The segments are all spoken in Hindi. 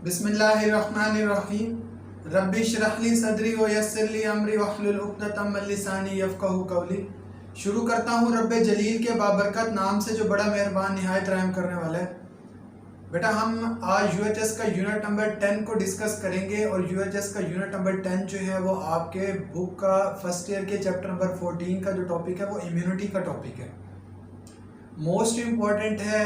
बिस्मिल्लाहिर्रहमानिर्रहीम। रब्बि इश्रह ली सदरी व यस्सिर ली अमरी वहलुल उक़दतम मिन लिसानी यफ़क़हू क़ौली। शुरू करता हूँ रब्बे जलील के बाबरकत नाम से जो बड़ा मेहरबान निहायत रहम करने वाला है। बेटा हम आज यूएचएस का यूनिट नंबर 10 को डिस्कस करेंगे और यूएचएस का यूनिट नंबर 10 जो है वो आपके बुक का फर्स्ट ईयर के चैप्टर नंबर 14 का जो टॉपिक है वो इम्यूनिटी का टॉपिक है। मोस्ट इम्पॉर्टेंट है।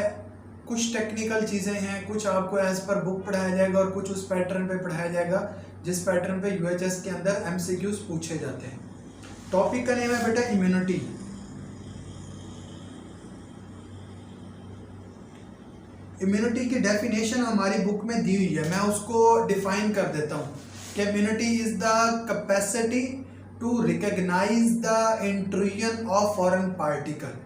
कुछ टेक्निकल चीज़ें हैं, कुछ आपको एज पर बुक पढ़ाया जाएगा और कुछ उस पैटर्न पे पढ़ाया जाएगा जिस पैटर्न पे यूएचएस के अंदर एमसीक्यूज पूछे जाते हैं। टॉपिक का नेम है बेटा इम्यूनिटी। इम्यूनिटी की डेफिनेशन हमारी बुक में दी हुई है, मैं उसको डिफाइन कर देता हूँ कि immunity is the capacity to recognise the intrusion of foreign particle.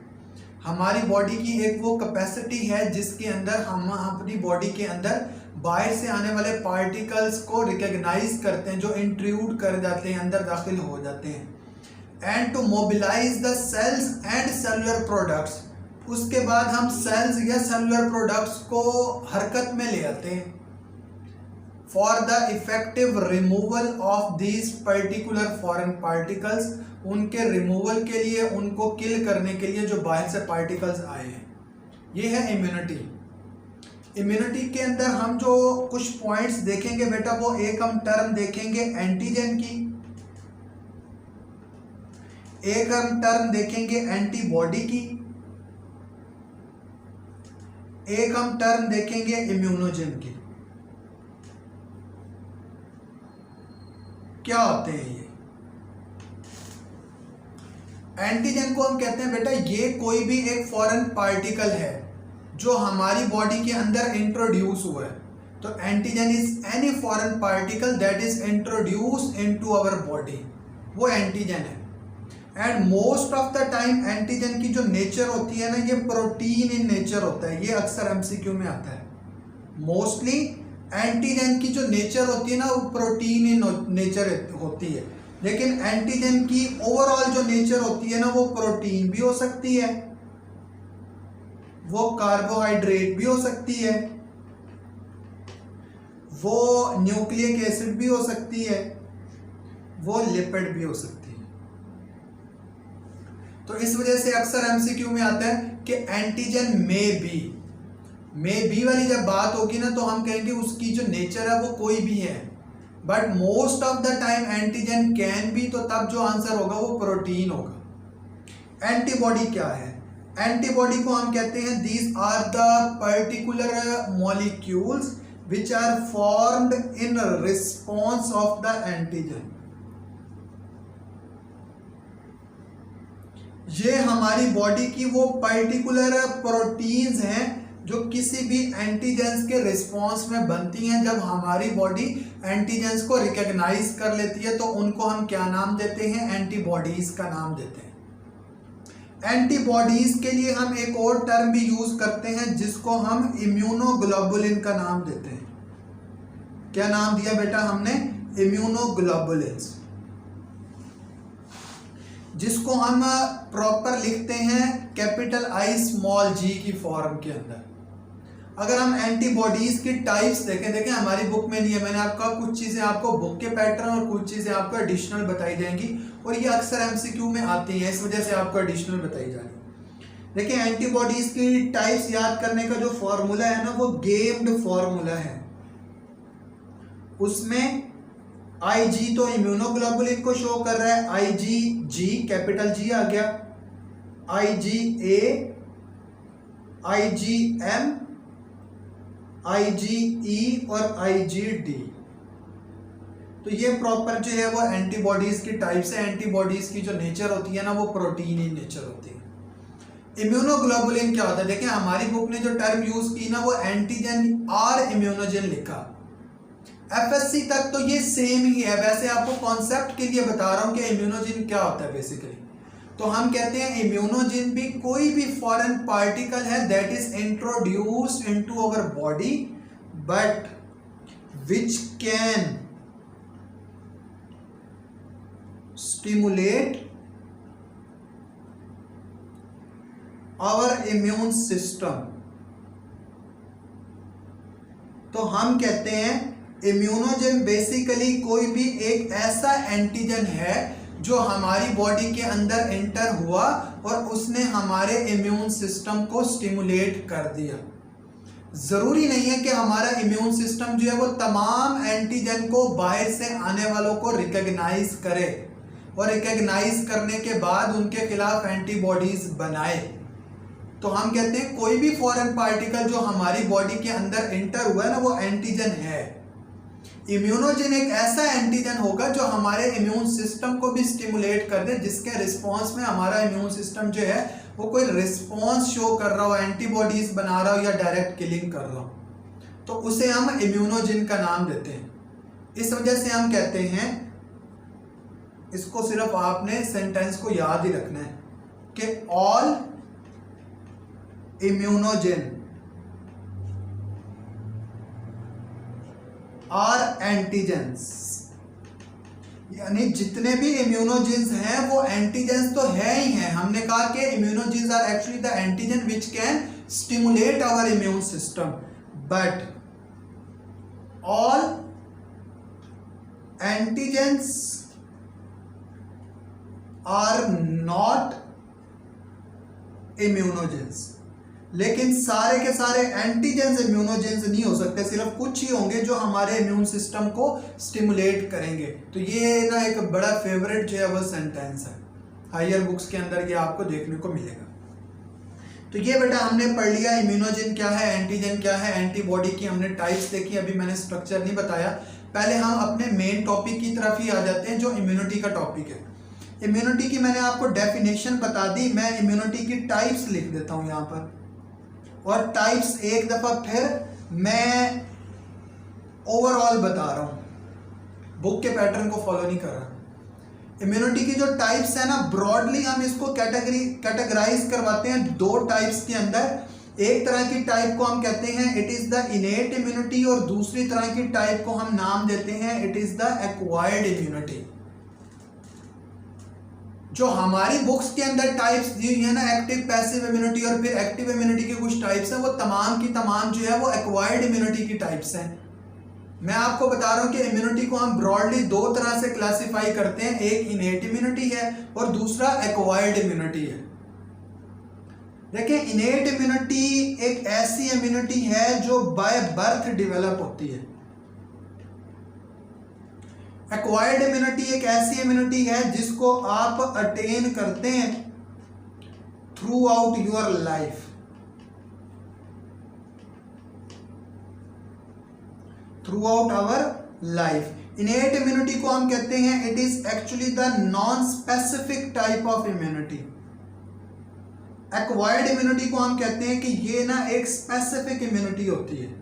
हमारी बॉडी की एक वो कैपेसिटी है जिसके अंदर हम अपनी बॉडी के अंदर बाहर से आने वाले पार्टिकल्स को रिकॉग्नाइज करते हैं जो इंट्रूड कर जाते हैं, अंदर दाखिल हो जाते हैं। And to mobilise the cells and cellular products, उसके बाद हम सेल्स या सेलुलर प्रोडक्ट्स को हरकत में ले आते हैं for the effective removal of these particular foreign particles, उनके रिमूवल के लिए, उनको किल करने के लिए जो बाहर से पार्टिकल्स आए हैं। ये है इम्यूनिटी। इम्यूनिटी के अंदर हम जो कुछ पॉइंट्स देखेंगे बेटा वो एक हम टर्म देखेंगे एंटीजन की, एक हम टर्म देखेंगे एंटीबॉडी की, एक हम टर्म देखेंगे इम्यूनोजन की। क्या होते हैं ये? एंटीजन को हम कहते हैं बेटा ये कोई भी एक फॉरेन पार्टिकल है जो हमारी बॉडी के अंदर इंट्रोड्यूस हुआ है। तो antigen is any foreign particle that is introduce into our body, वो एंटीजन है। And most of the time antigen की जो नेचर होती है ना, ये प्रोटीन इन नेचर होता है। ये अक्सर एमसीक्यू में आता है। मोस्टली एंटीजन की जो नेचर होती है ना वो प्रोटीन इन नेचर होती है, लेकिन एंटीजन की ओवरऑल जो नेचर होती है ना वो प्रोटीन भी हो सकती है, वो कार्बोहाइड्रेट भी हो सकती है, वो न्यूक्लिक एसिड भी हो सकती है, वो लिपिड भी हो सकती है। तो इस वजह से अक्सर एमसीक्यू में आता है कि एंटीजन मे बी वाली जब बात होगी ना तो हम कहेंगे उसकी जो नेचर है वो कोई भी है, but most of the time antigen can be, तो तब जो आंसर होगा वो प्रोटीन होगा। एंटीबॉडी क्या है? एंटीबॉडी को हम कहते हैं these are the particular molecules which are formed in response of the antigen. ये हमारी बॉडी की वो पर्टिकुलर प्रोटीन्स हैं जो किसी भी एंटीजेंस के रिस्पॉन्स में बनती हैं। जब हमारी बॉडी एंटीजेंस को रिकॉग्नाइज कर लेती है तो उनको हम क्या नाम देते हैं? एंटीबॉडीज का नाम देते हैं। एंटीबॉडीज के लिए हम एक और टर्म भी यूज करते हैं जिसको हम इम्यूनोग्लोबुलिन का नाम देते हैं। क्या नाम दिया बेटा हमने? इम्यूनोग्लोबुलिन्स, जिसको हम प्रॉपर लिखते हैं कैपिटल आई स्मॉल जी की फॉर्म के अंदर। अगर हम एंटीबॉडीज की टाइप्स देखें हमारी बुक में नहीं है, मैंने आपका कुछ चीजें आपको बुक के पैटर्न और कुछ चीजें आपको एडिशनल बताई जाएंगी और ये अक्सर एमसीक्यू में आती हैं, इस वजह से आपको एडिशनल बताई जा रही है। देखिए एंटीबॉडीज की टाइप्स याद करने का जो फॉर्मूला है ना वो गेम्ड फॉर्मूला है। उसमें IG तो इम्यूनोग्लोबुलिन को शो कर रहा है, IgG कैपिटल जी आ गया, IgA, IgM, IgE और IgD। तो ये प्रॉपर जो है वो एंटीबॉडीज की टाइप्स है। एंटीबॉडीज की जो नेचर होती है ना वो प्रोटीन इन नेचर होती है। इम्यूनोग्लोबुलिन क्या होता है? देखिए हमारी बुक ने जो टर्म यूज की ना वो एंटीजन और इम्यूनोजन लिखा। एफएससी तक तो ये सेम ही है। वैसे आपको कॉन्सेप्ट के लिए बता रहा हूं कि इम्यूनोजिन क्या होता है बेसिकली। तो हम कहते हैं इम्यूनोजिन भी कोई भी फॉरेन पार्टिकल है that is introduced into our body but which can stimulate our immune system. तो तो हम कहते हैं इम्यूनोजेन बेसिकली कोई भी एक ऐसा एंटीजन है जो हमारी बॉडी के अंदर एंटर हुआ और उसने हमारे इम्यून सिस्टम को स्टिमुलेट कर दिया। जरूरी नहीं है कि हमारा इम्यून सिस्टम जो है वो तमाम एंटीजन को बाहर से आने वालों को रिकॉग्नाइज करे और रिकॉग्नाइज करने के बाद उनके खिलाफ एंटीबॉडीज बनाए। तो हम कहते हैं कोई भी फॉरेन पार्टिकल जो हमारी बॉडी के अंदर एंटर हुआ है ना, वो एंटीजन है। इम्यूनोजेन एक ऐसा एंटीजन होगा जो हमारे इम्यून सिस्टम को भी स्टिमुलेट कर दे, जिसके रिस्पॉन्स में हमारा इम्यून सिस्टम जो है वो कोई रिस्पॉन्स शो कर रहा हो, एंटीबॉडीज बना रहा हो या डायरेक्ट किलिंग कर रहा हो, तो उसे हम इम्यूनोजेन का नाम देते हैं। इस वजह से हम कहते हैं, इसको सिर्फ आपने सेंटेंस को याद ही रखना है कि ऑल इम्यूनोजेन आर एंटीजेंस, यानी जितने भी इम्यूनोजेंस हैं वो एंटीजेंस तो है ही हैं। हमने कहा कि immunogens are actually the antigen which can stimulate our immune system, but all antigens are not immunogens. लेकिन सारे के सारे एंटीजेंस इम्यूनोजेंस नहीं हो सकते, सिर्फ कुछ ही होंगे जो हमारे इम्यून सिस्टम को स्टिमुलेट करेंगे। तो ये ना एक बड़ा फेवरेट जो है वो सेंटेंस है, हायर बुक्स के अंदर ये आपको देखने को मिलेगा। तो ये बेटा हमने पढ़ लिया इम्यूनोजेन क्या है, एंटीजन क्या है, एंटीबॉडी की हमने टाइप्स देखी। अभी मैंने स्ट्रक्चर नहीं बताया, पहले हम अपने मेन टॉपिक की तरफ ही आ जाते हैं जो इम्यूनिटी का टॉपिक है। इम्यूनिटी की मैंने आपको डेफिनेशन बता दी, मैं इम्यूनिटी की टाइप्स लिख देता हूँ यहाँ पर, और टाइप्स एक दफा फिर मैं ओवरऑल बता रहा हूं, बुक के पैटर्न को फॉलो नहीं कर रहा। इम्यूनिटी की जो टाइप्स है ना, ब्रॉडली हम इसको कैटेगराइज करवाते हैं दो टाइप्स के अंदर। एक तरह की टाइप को हम कहते हैं it is the innate immunity, और दूसरी तरह की टाइप को हम नाम देते हैं it is the acquired immunity. जो हमारी बुक्स के अंदर टाइप्स दी हुई है ना, एक्टिव पैसिव इम्यूनिटी और फिर एक्टिव इम्यूनिटी की कुछ टाइप्स हैं, वो तमाम की तमाम जो है वो एक्वायर्ड इम्यूनिटी की टाइप्स हैं। मैं आपको बता रहा हूं कि इम्यूनिटी को हम ब्रॉडली दो तरह से क्लासिफाई करते हैं, एक इनेट इम्यूनिटी है और दूसरा एक्वायर्ड इम्यूनिटी है। देखिए, इनेट इम्यूनिटी एक ऐसी इम्यूनिटी है जो बाय बर्थ डेवलप होती है। एक्वायर्ड इम्यूनिटी एक ऐसी इम्यूनिटी है जिसको आप अटेन करते हैं through your life. Through our life. Innate immunity को हम कहते हैं it is actually the non specific type of immunity. Acquired immunity को हम कहते हैं कि ये ना एक स्पेसिफिक इम्यूनिटी होती है।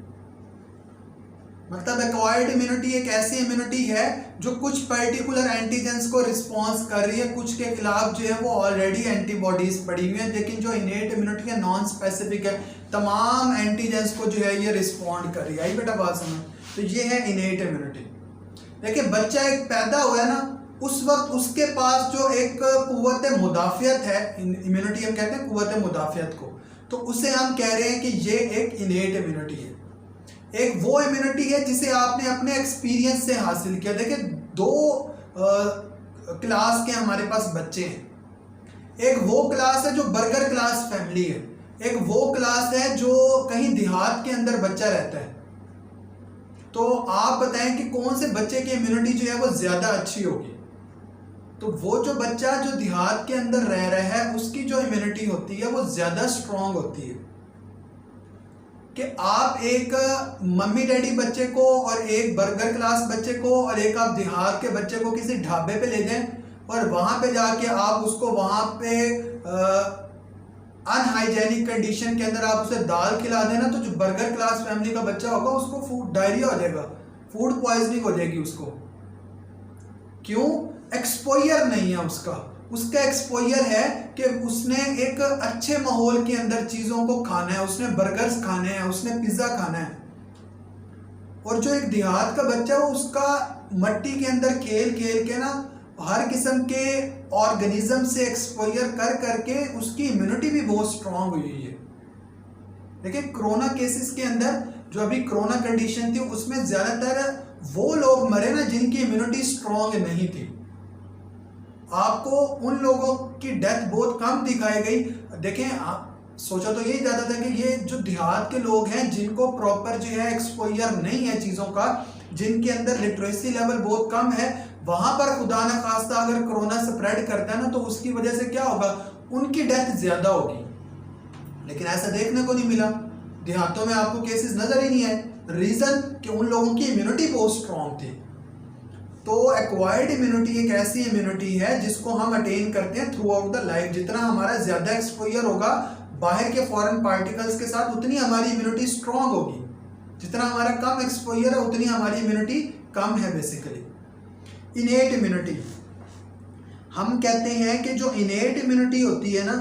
मतलब एक्वायर्ड इम्यूनिटी एक ऐसी इम्यूनिटी है जो कुछ पर्टिकुलर एंटीजेंस को रिस्पॉन्स कर रही है, कुछ के खिलाफ जो है वो ऑलरेडी एंटीबॉडीज पड़ी हुई है। लेकिन जो इनेट इम्यूनिटी है नॉन स्पेसिफिक है, तमाम एंटीजेंस को जो है ये रिस्पॉन्ड कर रही है। आई बेटा बात समझ? तो ये है इनेट इम्यूनिटी। देखिए, बच्चा एक पैदा हुआ है ना, उस वक्त उसके पास जो एक कुव्वत मुदाफियत है, इम्यूनिटी हम कहते हैं कुव्वत मुदाफियत को, तो उसे हम कह रहे हैं कि ये एक इनेट इम्यूनिटी है। एक वो इम्यूनिटी है जिसे आपने अपने एक्सपीरियंस से हासिल किया। देखिए, दो क्लास के हमारे पास बच्चे हैं। एक वो क्लास है जो बर्गर क्लास फैमिली है, एक वो क्लास है जो कहीं देहात के अंदर बच्चा रहता है। तो आप बताएं कि कौन से बच्चे की इम्यूनिटी जो है वो ज़्यादा अच्छी होगी? तो वो जो बच्चा जो देहात के अंदर रह रहा है उसकी जो इम्यूनिटी होती है वो ज़्यादा स्ट्रॉन्ग होती है। कि आप एक मम्मी डैडी बच्चे को और एक बर्गर क्लास बच्चे को और एक आप देहात के बच्चे को किसी ढाबे पे ले जाएं और वहाँ पे जाके आप उसको वहाँ पे अनहाइजेनिक कंडीशन के अंदर आप उसे दाल खिला देना, तो जो बर्गर क्लास फैमिली का बच्चा होगा उसको फूड डायरिया हो जाएगा, फूड पॉइजनिंग हो जाएगी उसको। क्यों? एक्सपोजर नहीं है उसका एक्सपोजर है कि उसने एक अच्छे माहौल के अंदर चीज़ों को खाना है, उसने बर्गर्स खाने हैं, उसने पिज़्ज़ा खाना है। और जो एक देहात का बच्चा है वो उसका मट्टी के अंदर खेल खेल के ना हर किस्म के ऑर्गेनिज्म से एक्सपोजर कर करके उसकी इम्यूनिटी भी बहुत स्ट्रांग हुई है। देखिए, कोरोना केसेस के अंदर जो अभी कोरोना कंडीशन थी उसमें ज़्यादातर वो लोग मरे ना जिनकी इम्यूनिटी स्ट्रॉन्ग नहीं थी। आपको उन लोगों की डेथ बहुत कम दिखाई गई। देखें, सोचा तो यही जाता था कि ये जो देहात के लोग हैं जिनको प्रॉपर जो है एक्सपोजर नहीं है चीज़ों का, जिनके अंदर लिटरेसी लेवल बहुत कम है, वहां पर खुदा न खास्ता अगर कोरोना स्प्रेड करता है ना तो उसकी वजह से क्या होगा, उनकी डेथ ज्यादा होगी। लेकिन ऐसा देखने को नहीं मिला, देहातों में आपको केसेस नजर ही नहीं आए। रीजन कि उन लोगों की इम्यूनिटी बहुत स्ट्रॉन्ग थी। तो एक्वायर्ड इम्यूनिटी एक ऐसी इम्यूनिटी है जिसको हम अटेन करते हैं थ्रू आउट द लाइफ। जितना हमारा ज्यादा एक्सपोजर होगा बाहर के फॉरेन पार्टिकल्स के साथ, उतनी हमारी इम्यूनिटी स्ट्रॉन्ग होगी। जितना हमारा कम एक्सपोजर है उतनी हमारी इम्यूनिटी कम है। बेसिकली इनेट इम्यूनिटी, हम कहते हैं कि जो इनेट इम्यूनिटी होती है ना,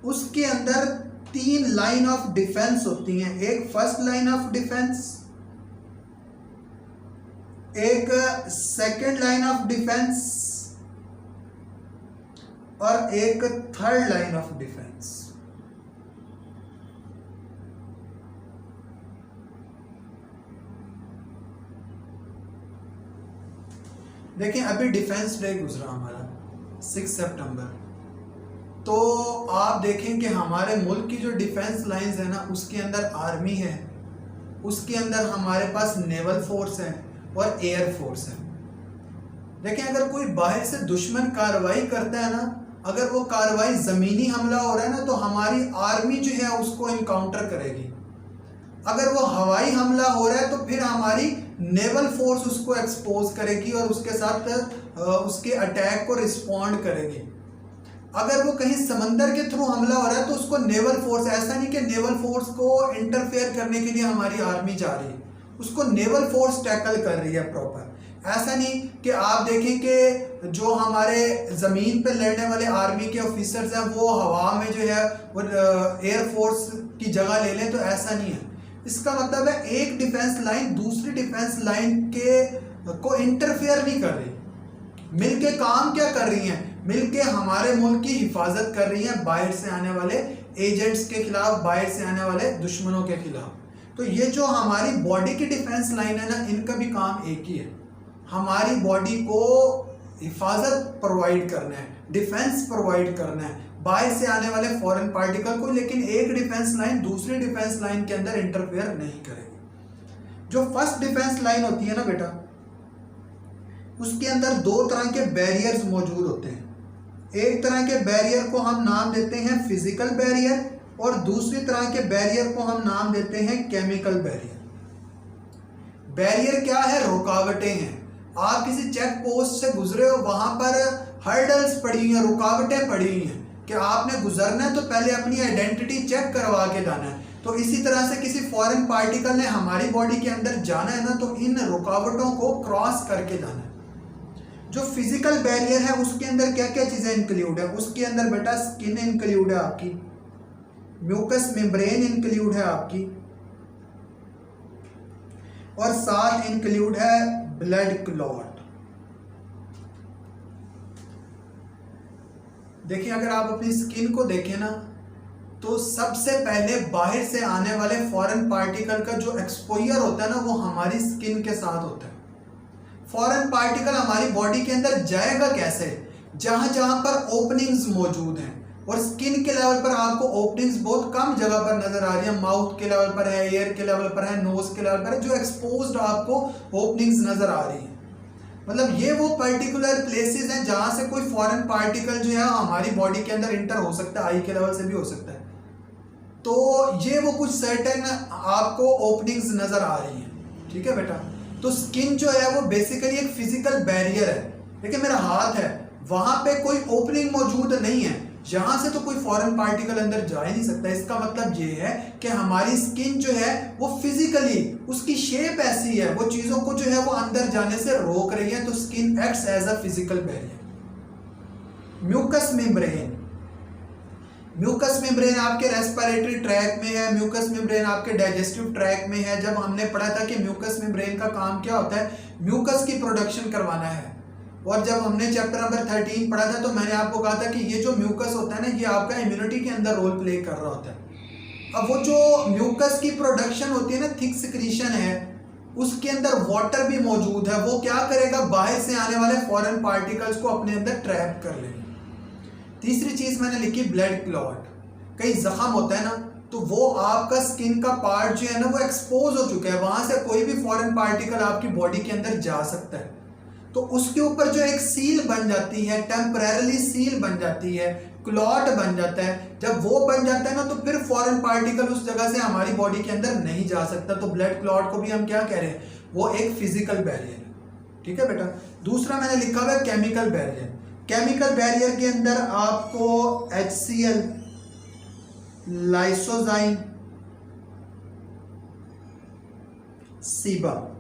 उसके अंदर 3 लाइन ऑफ डिफेंस होती हैं। एक फर्स्ट लाइन ऑफ डिफेंस, एक सेकंड लाइन ऑफ डिफेंस और एक थर्ड लाइन ऑफ डिफेंस। देखिए अभी डिफेंस डे गुजरा हमारा 6 सितंबर, तो आप देखें कि हमारे मुल्क की जो डिफेंस लाइंस है ना, उसके अंदर आर्मी है, उसके अंदर हमारे पास नेवल फोर्स है और एयर फोर्स है। देखें अगर कोई बाहर से दुश्मन कार्रवाई करता है ना, अगर वो कार्रवाई ज़मीनी हमला हो रहा है ना, तो हमारी आर्मी जो है उसको इनकाउंटर करेगी। अगर वो हवाई हमला हो रहा है तो फिर हमारी नेवल फोर्स उसको एक्सपोज करेगी और उसके साथ उसके अटैक को रिस्पॉन्ड करेगी। अगर वो कहीं समंदर के थ्रू हमला हो रहा है तो उसको नेवल फोर्स, ऐसा नहीं कि नेवल फोर्स को इंटरफेयर करने के लिए हमारी आर्मी जा रही है, उसको नेवल फोर्स टैकल कर रही है प्रॉपर। ऐसा नहीं कि आप देखें कि जो हमारे ज़मीन पर लड़ने वाले आर्मी के ऑफिसर्स हैं वो हवा में जो है वो एयर फोर्स की जगह ले लें, तो ऐसा नहीं है। इसका मतलब है एक डिफेंस लाइन दूसरी डिफेंस लाइन के को इंटरफेयर नहीं कर रही, मिलके काम क्या कर रही हैं, मिलके हमारे मुल्क की हिफाजत कर रही हैं बाहर से आने वाले एजेंट्स के खिलाफ, बाहर से आने वाले दुश्मनों के खिलाफ। तो ये जो हमारी बॉडी की डिफेंस लाइन है ना, इनका भी काम एक ही है, हमारी बॉडी को हिफाजत प्रोवाइड करना है, डिफेंस प्रोवाइड करना है बाहर से आने वाले फॉरेन पार्टिकल को। लेकिन एक डिफेंस लाइन दूसरी डिफेंस लाइन के अंदर इंटरफेयर नहीं करेगी। जो फर्स्ट डिफेंस लाइन होती है ना बेटा, उसके अंदर 2 तरह के बैरियर्स मौजूद होते हैं। एक तरह के बैरियर को हम नाम देते हैं फिजिकल बैरियर और दूसरी तरह के बैरियर को हम नाम देते हैं केमिकल बैरियर। बैरियर क्या है? रुकावटें हैं। आप किसी चेक पोस्ट से गुजरे हो, वहां पर हर्डल्स पड़ी हुई हैं, रुकावटें पड़ी हुई हैं कि आपने गुजरना है तो पहले अपनी आइडेंटिटी चेक करवा के जाना है। तो इसी तरह से किसी फॉरेन पार्टिकल ने हमारी बॉडी के अंदर जाना है ना, तो इन रुकावटों को क्रॉस करके जाना है। जो फिजिकल बैरियर है उसके अंदर क्या क्या चीज़ें इंक्लूड है? उसके अंदर बेटा स्किन इंक्लूड है आपकी, म्यूकस मेम्ब्रेन इंक्लूड है आपकी, और साथ इंक्लूड है ब्लड क्लॉट। देखिए अगर आप अपनी स्किन को देखें ना, तो सबसे पहले बाहर से आने वाले फॉरेन पार्टिकल का जो एक्सपोजर होता है ना, वो हमारी स्किन के साथ होता है। फॉरेन पार्टिकल हमारी बॉडी के अंदर जाएगा कैसे? जहां जहां पर ओपनिंग्स मौजूद हैं, और स्किन के लेवल पर आपको ओपनिंग्स बहुत कम जगह पर नजर आ रही है। माउथ के लेवल पर है, ईयर के लेवल पर है, नोज के लेवल पर है, जो एक्सपोज्ड आपको ओपनिंग्स नजर आ रही है। मतलब ये वो पर्टिकुलर प्लेसेस हैं जहां से कोई फॉरेन पार्टिकल जो है हमारी बॉडी के अंदर इंटर हो सकता है, आई के लेवल से भी हो सकता है। तो ये वो कुछ सर्टेन आपको ओपनिंग्स नजर आ रही हैं, ठीक है बेटा। तो स्किन जो है वो बेसिकली एक फिजिकल बैरियर है। देखिए मेरा हाथ है, वहां पे कोई ओपनिंग मौजूद नहीं है, यहां से तो कोई फॉरेन पार्टिकल अंदर जा ही नहीं सकता। इसका मतलब ये है कि हमारी स्किन जो है वो फिजिकली उसकी शेप ऐसी है, वो चीजों को जो है वो अंदर जाने से रोक रही है। तो skin acts as a physical barrier. Mucous membrane, mucous membrane आपके रेस्पिरेटरी ट्रैक में है, म्यूकस मेम्ब्रेन आपके डाइजेस्टिव ट्रैक में है। जब हमने पढ़ा था कि म्यूकस मेम्ब्रेन का काम क्या होता है, म्यूकस की प्रोडक्शन करवाना है। और जब हमने चैप्टर नंबर 13 पढ़ा था तो मैंने आपको कहा था कि ये जो म्यूकस होता है ना, ये आपका इम्यूनिटी के अंदर रोल प्ले कर रहा होता है। अब वो जो म्यूकस की प्रोडक्शन होती है ना, थिक सिक्रीशन है, उसके अंदर वाटर भी मौजूद है। वो क्या करेगा, बाहर से आने वाले फॉरेन पार्टिकल्स को अपने अंदर ट्रैप कर लेगा। तीसरी चीज मैंने लिखी ब्लड क्लॉट। कहीं जख्म होता है ना, तो वो आपका स्किन का पार्ट जो है ना वो एक्सपोज हो चुका है, वहां से कोई भी फॉरेन पार्टिकल आपकी बॉडी के अंदर जा सकता है, तो उसके ऊपर जो एक सील बन जाती है, टेम्परेरली सील बन जाती है, क्लॉट बन जाता है। जब वो बन जाता है ना, तो फिर फॉरेन पार्टिकल उस जगह से हमारी बॉडी के अंदर नहीं जा सकता। तो ब्लड क्लॉट को भी हम क्या कह रहे हैं, वो एक फिजिकल बैरियर है। ठीक है बेटा। दूसरा मैंने लिखा हुआ है केमिकल बैरियर। केमिकल बैरियर के अंदर आपको HCl, लाइसोजाइम, सीबम।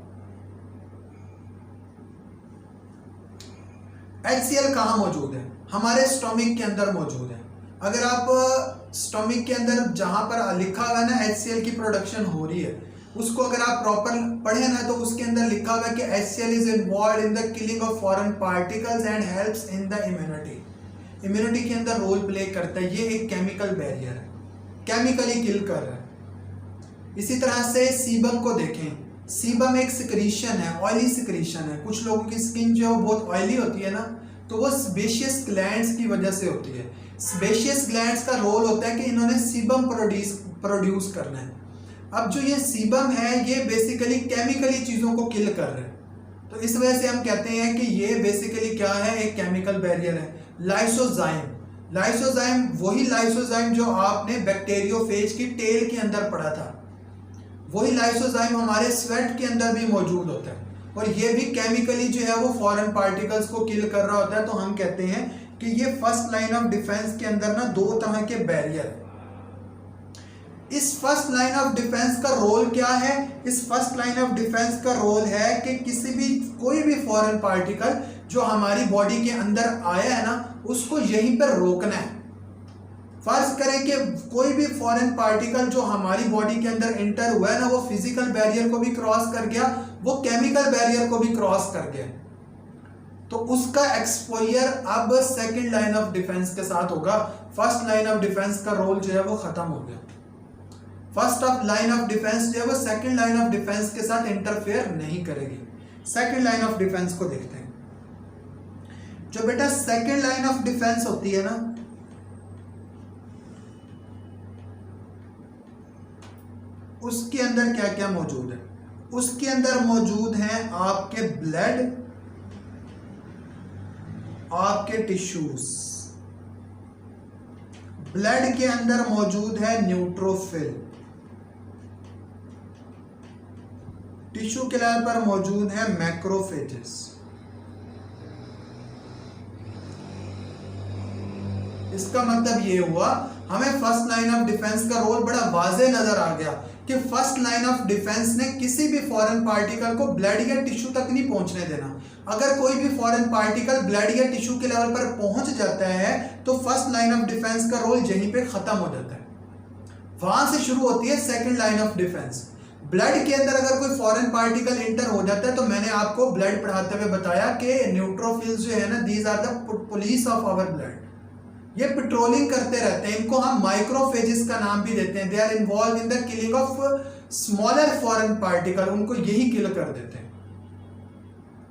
HCl कहाँ मौजूद है, हमारे स्टोमिक के अंदर मौजूद है। अगर आप स्टोमिक के अंदर जहां पर लिखा हुआ है ना HCl की प्रोडक्शन हो रही है, उसको अगर आप प्रॉपर पढ़े ना, तो उसके अंदर लिखा हुआ है कि HCl is involve in the killing of foreign particles and helps in the immunity. Immunity के अंदर रोल प्ले करता है। ये एक केमिकल बैरियर है, केमिकली किल कर रहा है। इसी तरह से सीबम को देखें। सीबम एक सिक्रीशन है, ऑयली सिक्रीशन है। कुछ लोगों की स्किन जो है बहुत ऑयली होती है ना, तो वो सेबेशियस ग्लैंड्स की वजह से होती है। सेबेशियस ग्लैंड्स का रोल होता है कि इन्होंने सीबम प्रोड्यूस करना है। अब जो ये सीबम है, ये बेसिकली केमिकली चीज़ों को किल कर रहे हैं, तो इस वजह से हम कहते हैं कि ये बेसिकली क्या है, एक केमिकल बैरियर है। लाइसोजाइम। लाइसोजाइम वही लाइसोजाइम जो आपने बैक्टीरियोफेज की टेल के अंदर पढ़ा था, वही लाइसोजाइम हमारे स्वेट के अंदर भी मौजूद होता है, और ये भी केमिकली जो है वो फॉरेन पार्टिकल्स को किल कर रहा होता है। तो हम कहते हैं कि ये फर्स्ट लाइन ऑफ डिफेंस के अंदर ना दो तरह के बैरियर है। इस फर्स्ट लाइन ऑफ डिफेंस का रोल क्या है, इस फर्स्ट लाइन ऑफ डिफेंस का रोल है कि कोई भी फॉरेन पार्टिकल जो हमारी बॉडी के अंदर आया है ना, उसको यहीं पर रोकना है। फर्ज करें कि कोई भी फॉरेन पार्टिकल जो हमारी बॉडी के अंदर एंटर हुआ है ना, वो फिजिकल बैरियर को भी क्रॉस कर गया, वो केमिकल बैरियर को भी क्रॉस कर गया, तो उसका एक्सपोजर अब सेकंड लाइन ऑफ डिफेंस के साथ होगा। फर्स्ट लाइन ऑफ डिफेंस का रोल जो है वो खत्म हो गया। First of line of defence जो है वो सेकंड लाइन ऑफ डिफेंस के साथ इंटरफेयर नहीं करेगी। सेकंड लाइन ऑफ डिफेंस को देखते हैं। जो बेटा सेकंड लाइन ऑफ डिफेंस होती है ना, उसके अंदर क्या क्या मौजूद है, उसके अंदर मौजूद हैं आपके ब्लड, आपके टिश्यूज। ब्लड के अंदर मौजूद है न्यूट्रोफिल, टिश्यू के लेवल पर मौजूद है मैक्रोफेजेस। इसका मतलब ये हुआ, हमें फर्स्ट लाइन ऑफ डिफेंस का रोल बड़ा वाज़ेह नजर आ गया कि फर्स्ट लाइन ऑफ डिफेंस ने किसी भी फॉरेन पार्टिकल को ब्लड या टिश्यू तक नहीं पहुंचने देना। अगर कोई भी फॉरेन पार्टिकल ब्लड या टिश्यू के लेवल पर पहुंच जाता है, तो फर्स्ट लाइन ऑफ डिफेंस का रोल यहीं पे खत्म हो जाता है। वहां से शुरू होती है second line of defence. Blood के अंदर अगर कोई फॉरेन पार्टिकल एंटर हो जाता है, तो मैंने आपको ब्लड पढ़ाते हुए बताया कि न्यूट्रोफिल्स जो है ना, these are the police of our blood. ये पेट्रोलिंग करते रहते हैं, इनको हम माइक्रोफेजेस का नाम भी देते हैं। They are involve in the killing of smaller foreign particle, उनको यही किल कर देते हैं।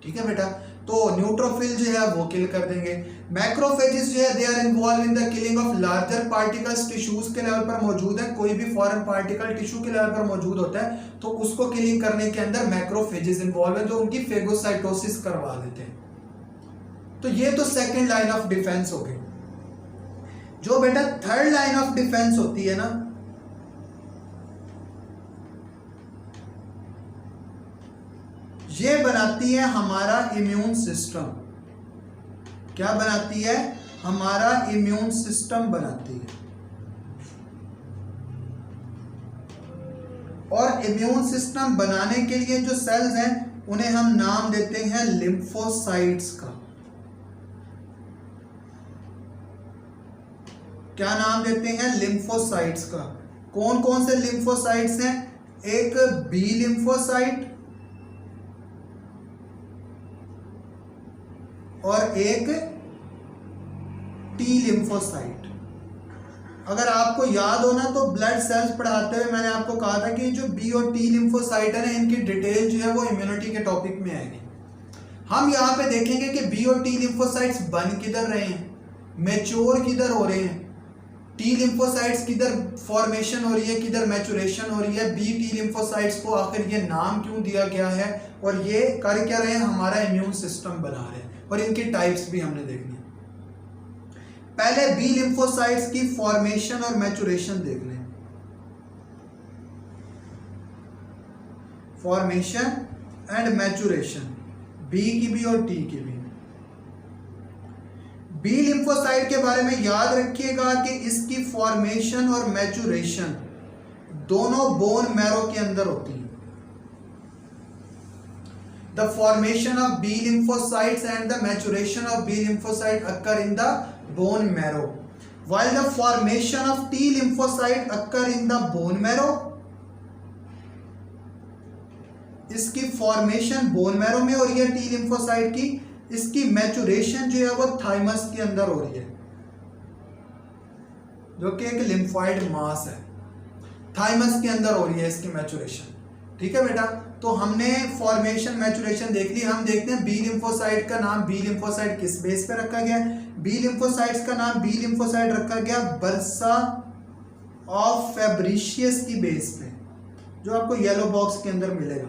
ठीक है बेटा, तो न्यूट्रोफिल जो है वो किल कर देंगे। मैक्रोफेजेस जो है they are involve in the killing of larger particles, tissues के लेवल पर मौजूद है। कोई भी फॉरेन पार्टिकल टिश्यू के लेवल पर मौजूद होता है, तो उसको किलिंग करने के अंदर मैक्रोफेजेस इन्वॉल्व है, जो उनकी फेगोसाइटोसिस करवा देते हैं। तो ये तो सेकेंड लाइन ऑफ डिफेंस हो गई। जो बेटा थर्ड लाइन ऑफ डिफेंस होती है ना, ये बनाती है हमारा इम्यून सिस्टम। क्या बनाती है? हमारा इम्यून सिस्टम बनाती है। और इम्यून सिस्टम बनाने के लिए जो सेल्स हैं, उन्हें हम नाम देते हैं लिम्फोसाइट्स का। क्या नाम देते हैं? लिम्फोसाइट्स का। कौन कौन से लिम्फोसाइट्स हैं? एक बी लिम्फोसाइट और एक टी लिम्फोसाइट। अगर आपको याद हो ना तो ब्लड सेल्स पढ़ाते हुए मैंने आपको कहा था कि जो बी और टी लिम्फोसाइट है ना, इनकी डिटेल जो है वो इम्यूनिटी के टॉपिक में आएगी। हम यहाँ पे देखेंगे कि बी और टी लिम्फोसाइट्स बन किधर रहे हैं, मैच्योर किधर हो रहे हैं, टी लिम्फोसाइट्स किधर फॉर्मेशन हो रही है, किधर मैचुरेशन हो रही है, बी टी लिम्फोसाइट्स को आखिर ये नाम क्यों दिया गया है, और ये कर क्या रहे हैं, हमारा इम्यून सिस्टम बना रहे हैं, और इनकी टाइप्स भी हमने देखनी है। पहले बी लिम्फोसाइट्स की फॉर्मेशन और मैचुरेशन देख लें। फॉर्मेशन एंड मैचुरेशन, बी की भी और टी की भी। बी लिम्फोसाइट के बारे में याद रखिएगा कि इसकी फॉर्मेशन और मैचुरेशन दोनों बोन मैरो के अंदर होती है। The formation of B lymphocytes and the maturation of B lymphocyte occur in the bone marrow, while the formation of T lymphocyte occur in the bone marrow. इसकी फॉर्मेशन बोन मैरो में हो रही है टी लिम्फोसाइट की, इसकी मैचुरेशन जो है वो थाइमस के अंदर हो रही है, जो कि एक लिम्फॉइड मास है, थाइमस के अंदर हो रही है इसकी मैचुरेशन। ठीक है बेटा, तो हमने फॉर्मेशन मैचुरेशन देख ली। हम देखते हैं बी लिम्फोसाइट का नाम, बी लिम्फोसाइट किस बेस पे रखा गया है। बी लिम्फोसाइट्स का नाम बी लिम्फोसाइट रखा गया बर्सा ऑफ फैब्रिशियस की बेस पे, जो आपको येलो बॉक्स के अंदर मिलेगा।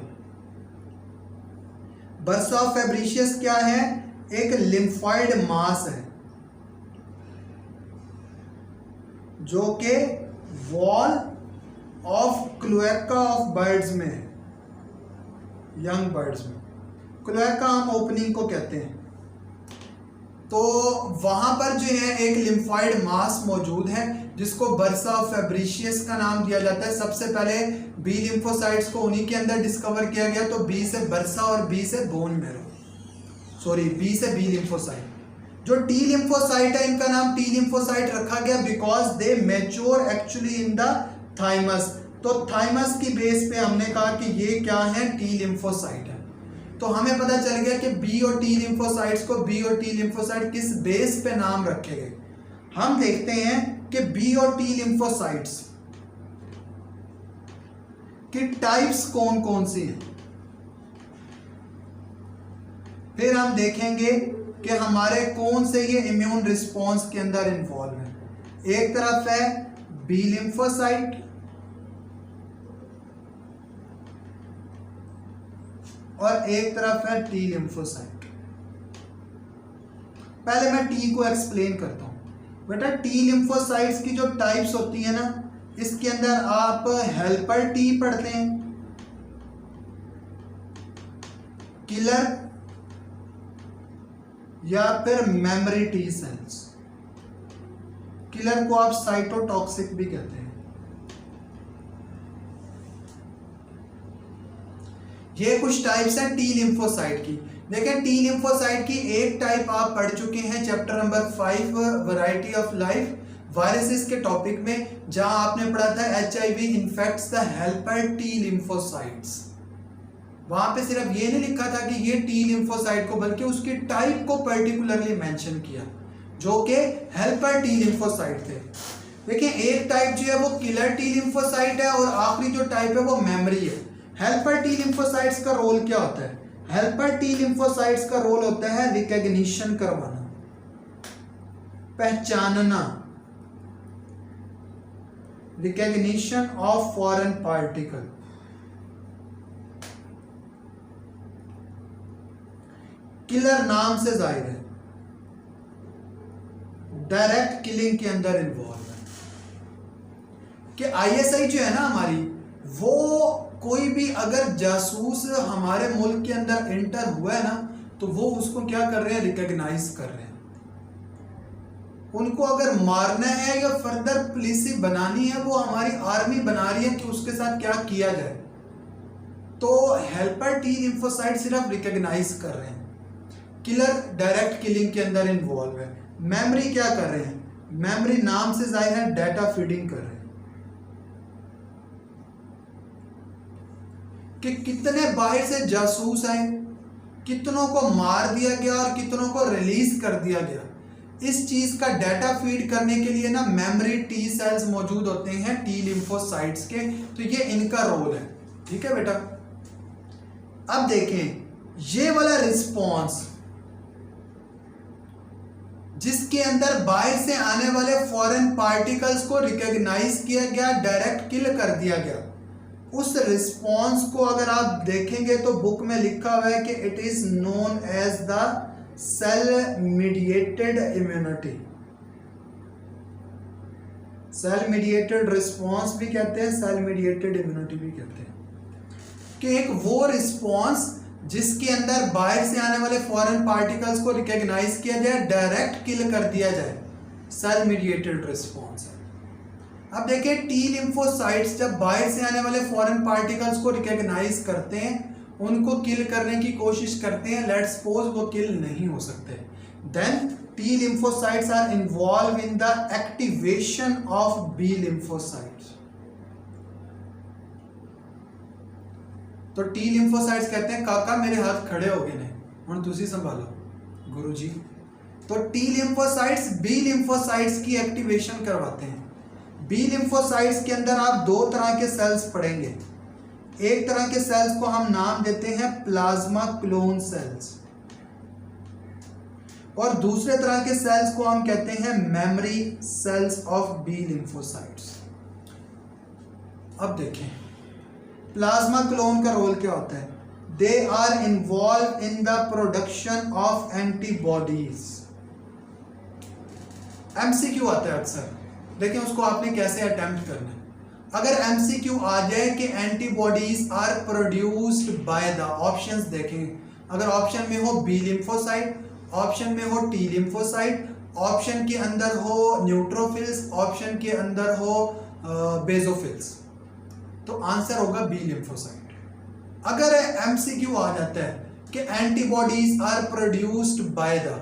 बर्सा ऑफ फैब्रिशियस क्या है, एक लिम्फॉइड मास है जो कि wall of cloaca of birds में है, यंग बर्ड्स में। क्लोएका हम ओपनिंग को कहते हैं। तो वहां पर जो है एक लिम्फॉइड मास मौजूद है जिसको बर्सा ऑफ फैब्रिशियस का नाम दिया जाता है। सबसे पहले बी लिम्फोसाइट्स को उन्हीं के अंदर डिस्कवर किया गया, तो बी से बर्सा और बी से बोन मैरो, सॉरी बी से बी लिम्फोसाइट। जो टी लिम्फोसाइट है इनका नाम टी लिम्फोसाइट रखा गया because they mature actually in the thymus. तो थाइमस की बेस पे हमने कहा कि ये क्या है, टी लिम्फोसाइट है। तो हमें पता चल गया कि बी और टी लिम्फोसाइट्स को, बी और टी लिम्फोसाइट किस बेस पे नाम रखे गए। हम देखते हैं कि बी और टी लिम्फोसाइट्स की टाइप्स कौन कौन सी हैं। फिर हम देखेंगे कि हमारे कौन से ये इम्यून रिस्पॉन्स के अंदर इन्वॉल्व है। एक तरफ है बी लिम्फोसाइट और एक तरफ है टी लिम्फोसाइट। पहले मैं टी को एक्सप्लेन करता हूं। बेटा टी लिम्फोसाइट्स की जो टाइप्स होती है ना, इसके अंदर आप हेल्पर टी पढ़ते हैं, किलर या फिर मेमोरी टी सेल्स। किलर को आप साइटोटॉक्सिक भी कहते हैं। ये कुछ टाइप्स हैं टी लिम्फोसाइट की। देखें टी लिम्फोसाइट की एक टाइप आप पढ़ चुके हैं chapter number 5 variety of life viruses के टॉपिक में, जहां आपने पढ़ा था HIV infects the helper T lymphocytes. वहां पे सिर्फ ये नहीं लिखा था कि ये टी लिम्फोसाइट को, बल्कि उसकी टाइप को पर्टिकुलरली मेंशन किया, जो कि हेल्पर टी लिम्फोसाइट थे। देखिए एक टाइप जो है वो किलर टी लिम्फोसाइट है और आखिरी जो टाइप है वो मेमोरी है। हेल्पर टी लिम्फोसाइट्स का रोल क्या होता है? हेल्पर टी लिम्फोसाइट्स का रोल होता है रिकॉग्निशन करवाना, पहचानना, recognition of foreign particle. Killer नाम से जाहिर है डायरेक्ट किलिंग के अंदर इन्वॉल्व है। कि ISI जो है ना हमारी, वो कोई भी अगर जासूस हमारे मुल्क के अंदर एंटर हुआ है ना, तो वो उसको क्या कर रहे हैं, रिकॉग्नाइज कर रहे हैं। उनको अगर मारना है या फर्दर पॉलिसी बनानी है, वो हमारी आर्मी बना रही है कि उसके साथ क्या किया जाए। तो हेल्पर टी लिम्फोसाइट सिर्फ रिकॉग्नाइज कर रहे हैं, किलर डायरेक्ट किलिंग के अंदर इन्वॉल्व है। मेमोरी क्या कर रहे हैं? मेमोरी नाम से जाहिर है डाटा फीडिंग कर रहे हैं कि कितने बाहर से जासूस आए, कितनों को मार दिया गया और कितनों को रिलीज कर दिया गया। इस चीज का डाटा फीड करने के लिए ना मेमोरी टी सेल्स मौजूद होते हैं टी लिम्फोसाइट्स के, तो ये इनका रोल है। ठीक है बेटा। अब देखें ये वाला रिस्पॉन्स जिसके अंदर बाहर से आने वाले फॉरेन पार्टिकल्स को रिकॉग्नाइज किया गया, डायरेक्ट किल कर दिया गया, उस रिस्पॉन्स को अगर आप देखेंगे तो बुक में लिखा हुआ है कि it is known as the cell mediated immunity. Cell mediated response भी कहते हैं, सेल मीडिएटेड इम्यूनिटी भी कहते हैं, कि एक वो रिस्पॉन्स जिसके अंदर बाहर से आने वाले फॉरेन पार्टिकल्स को रिकॉग्नाइज किया जाए, डायरेक्ट किल कर दिया जाए, सेल मीडिएटेड रिस्पॉन्स है। अब देखिए टी लिम्फोसाइट्स जब बाहर से आने वाले फॉरेन पार्टिकल्स को रिकॉग्नाइज करते हैं, उनको किल करने की कोशिश करते हैं, लेट्स सपोज वो किल नहीं हो सकते, then T lymphocytes are involve in the activation of B lymphocytes. तो टी लिम्फोसाइट्स कहते हैं काका मेरे हाथ खड़े हो गए ने, हुण तुसी संभालो गुरुजी। तो टी लिम्फोसाइट्स बी लिम्फोसाइट्स की एक्टिवेशन करवाते हैं। बी लिम्फोसाइट्स के अंदर आप दो तरह के सेल्स पढ़ेंगे। एक तरह के सेल्स को हम नाम देते हैं प्लाज्मा क्लोन सेल्स, और दूसरे तरह के सेल्स को हम कहते हैं memory cells of B lymphocytes. अब देखें प्लाज्मा क्लोन का रोल क्या होता है। They are involve in the production of antibodies. MCQ आता है अक्सर, देखिए उसको आपने कैसे अटेम्प्ट करना है। अगर एमसीक्यू आ जाए कि antibodies are produced by the, options देखें, अगर ऑप्शन में हो बी लिम्फोसाइट, ऑप्शन में हो टी लिम्फोसाइट, ऑप्शन के अंदर हो न्यूट्रोफिल्स, ऑप्शन के अंदर हो बेसोफिल्स, तो आंसर होगा बी लिम्फोसाइट। अगर एमसीक्यू आ जाता है कि antibodies are produced by the,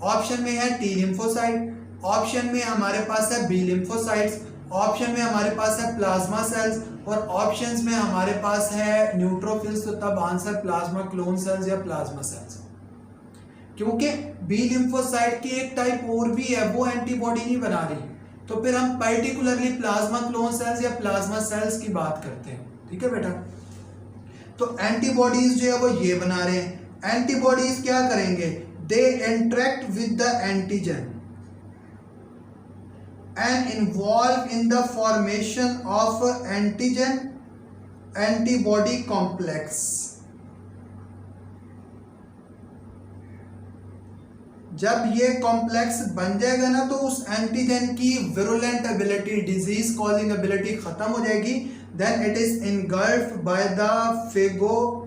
option में है टी लिम्फोसाइट, ऑप्शन में हमारे पास है बी लिम्फोसाइट्स, ऑप्शन में हमारे पास है प्लाज्मा सेल्स, और ऑप्शंस में हमारे पास है न्यूट्रोफिल्स, तो तब आंसर प्लाज्मा क्लोन सेल्स या प्लाज्मा सेल्स। क्योंकि बी लिम्फोसाइट की एक टाइप और भी है, वो एंटीबॉडी नहीं बना रही, तो फिर हम पर्टिकुलरली प्लाज्मा क्लोन सेल्स या प्लाज्मा सेल्स की बात करते हैं। ठीक है बेटा। तो एंटीबॉडीज जो है वो ये बना रहे हैं। एंटीबॉडीज क्या करेंगे, they interact with the antigen and involve in the formation of antigen antibody complex। जब ये कॉम्प्लेक्स बन जाएगा ना तो उस एंटीजन की virulent ability, disease causing ability खत्म हो जाएगी। Then it is engulfed by the phagocytes,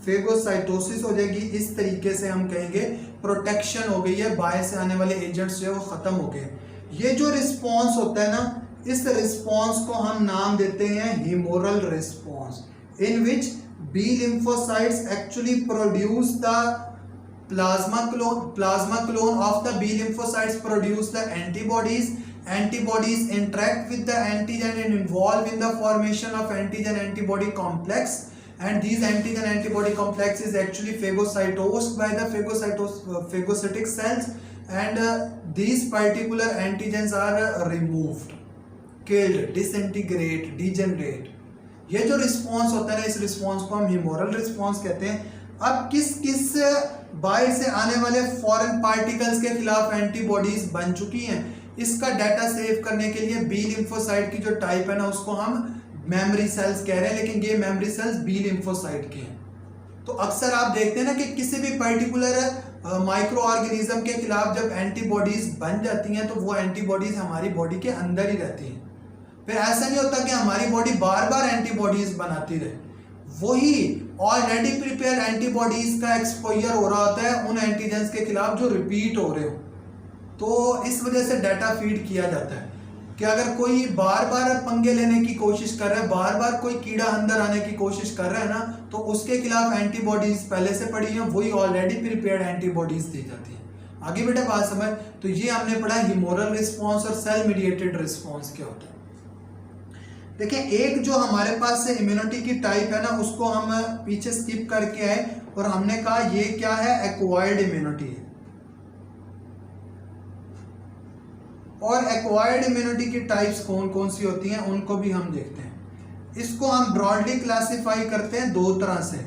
phagocytosis हो जाएगी। इस तरीके से हम कहेंगे प्रोटेक्शन हो गई है, बाहर से आने वाले एजेंट्स जो है वो खत्म हो गए। ये जो रिस्पॉन्स होता है ना, इस रिस्पॉन्स को हम नाम देते हैं humoral response, in which B lymphocytes actually produce the plasma clone of the B lymphocytes produce the antibodies, antibodies interact with the antigen and involve in the formation of antigen antibody complex, and these antigen antibody complex is actually phagocytosed by the phagocytic cells, and these particular antigens are removed, killed, disintegrate, degenerate। ये जो रिस्पॉन्स होता है ना, इस रिस्पॉन्स को हम हीमोरल रिस्पॉन्स कहते हैं। अब किस किस बाहर से आने वाले फॉरेन पार्टिकल्स के खिलाफ एंटीबॉडीज बन चुकी हैं, इसका डाटा सेव करने के लिए बी लिम्फोसाइट की जो टाइप है ना, उसको हम मेमोरी सेल्स कह रहे हैं, लेकिन ये मेमोरी सेल्स बी लिम्फोसाइट के हैं। तो अक्सर आप देखते हैं ना कि किसी भी पर्टिकुलर माइक्रो ऑर्गेनिज्म के खिलाफ जब एंटीबॉडीज बन जाती हैं तो वो एंटीबॉडीज हमारी बॉडी के अंदर ही रहती हैं। फिर ऐसा नहीं होता कि हमारी बॉडी बार बार एंटीबॉडीज बनाती रहे, वही ऑलरेडी प्रिपेयर एंटीबॉडीज का एक्सपोजर हो रहा होता है उन एंटीजेंस के खिलाफ जो रिपीट हो रहे हो। तो इस वजह से डाटा फीड किया जाता है कि अगर कोई बार बार पंगे लेने की कोशिश कर रहा है, बार बार कोई कीड़ा अंदर आने की कोशिश कर रहा है ना, तो उसके खिलाफ एंटीबॉडीज पहले से पड़ी हैं, वही ऑलरेडी प्रिपेयर्ड एंटीबॉडीज दी जाती है। आगे बेटा बात समझ। तो ये हमने पढ़ा हीमोरल रिस्पॉन्स और सेल मीडिएटेड रिस्पॉन्स क्या होता है। देखिए एक जो हमारे पास से इम्यूनिटी की टाइप है ना, उसको हम पीछे स्किप करके आए, और हमने कहा ये क्या है, एक्वायर्ड इम्यूनिटी है। और एक्वायर्ड इम्यूनिटी की टाइप्स कौन कौन सी होती हैं उनको भी हम देखते हैं। इसको हम ब्रॉडली क्लासिफाई करते हैं दो तरह से।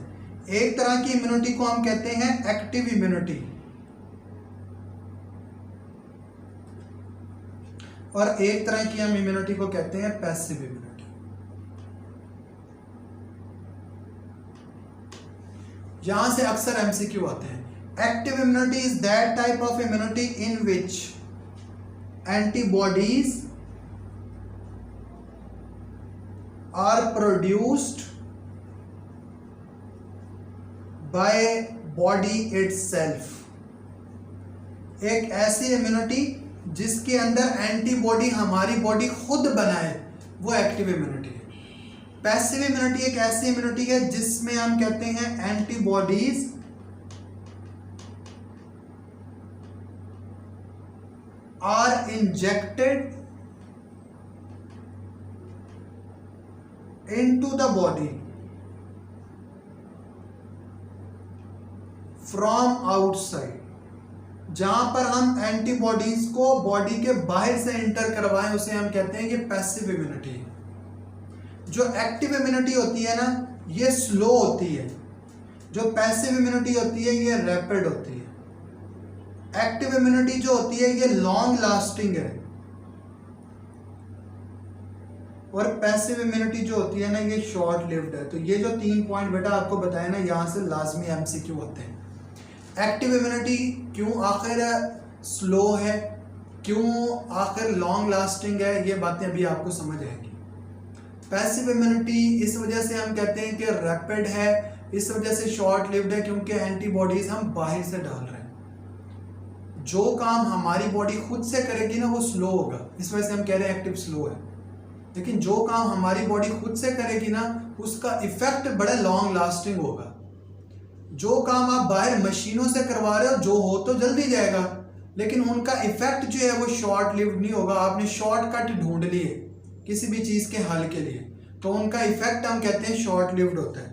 एक तरह की इम्यूनिटी को हम कहते हैं एक्टिव इम्यूनिटी, और एक तरह की हम इम्यूनिटी को कहते हैं पैसिव इम्यूनिटी। यहां से अक्सर एमसीक्यू आते हैं। Active immunity is that type of immunity in which antibodies are produced by body itself। एक ऐसी इम्यूनिटी जिसके अंदर एंटीबॉडी हमारी बॉडी खुद बनाए, वो एक्टिव इम्यूनिटी है। पैसिव इम्यूनिटी एक ऐसी इम्यूनिटी है जिसमें हम कहते हैं antibodies are injected into the body from outside। जहां पर हम एंटीबॉडीज को बॉडी के बाहर से एंटर करवाएं उसे हम कहते हैं कि पैसिव इम्यूनिटी है। जो एक्टिव इम्यूनिटी होती है ना, ये स्लो होती है। जो पैसिव इम्यूनिटी होती है ये रैपिड होती है। एक्टिव इम्यूनिटी जो होती है ये लॉन्ग लास्टिंग है, और पैसिव इम्यूनिटी जो होती है ना ये शॉर्ट लिव्ड है। तो ये जो 3 पॉइंट बेटा आपको बताया ना, यहां से लाजमी एमसीक्यू होते हैं। एक्टिव इम्यूनिटी क्यों आखिर स्लो है, क्यों आखिर लॉन्ग लास्टिंग है, ये बातें अभी आपको समझ आएगी। पैसिव इम्यूनिटी इस वजह से हम कहते हैं कि रैपिड है, इस वजह से शॉर्ट लिव्ड है क्योंकि एंटीबॉडीज हम बाहर से डाल रहे हैं। जो काम हमारी बॉडी खुद से करेगी ना वो स्लो होगा, इस वजह से हम कह रहे हैं एक्टिव स्लो है। लेकिन जो काम हमारी बॉडी खुद से करेगी ना उसका इफेक्ट बड़ा लॉन्ग लास्टिंग होगा। जो काम आप बाहर मशीनों से करवा रहे हो जो हो तो जल्दी जाएगा, लेकिन उनका इफेक्ट जो है वो शॉर्ट लिव्ड नहीं होगा। आपने शॉर्टकट ढूंढ लिए किसी भी चीज के हल के लिए, तो उनका इफेक्ट हम कहते हैं शॉर्ट लिव्ड होता है।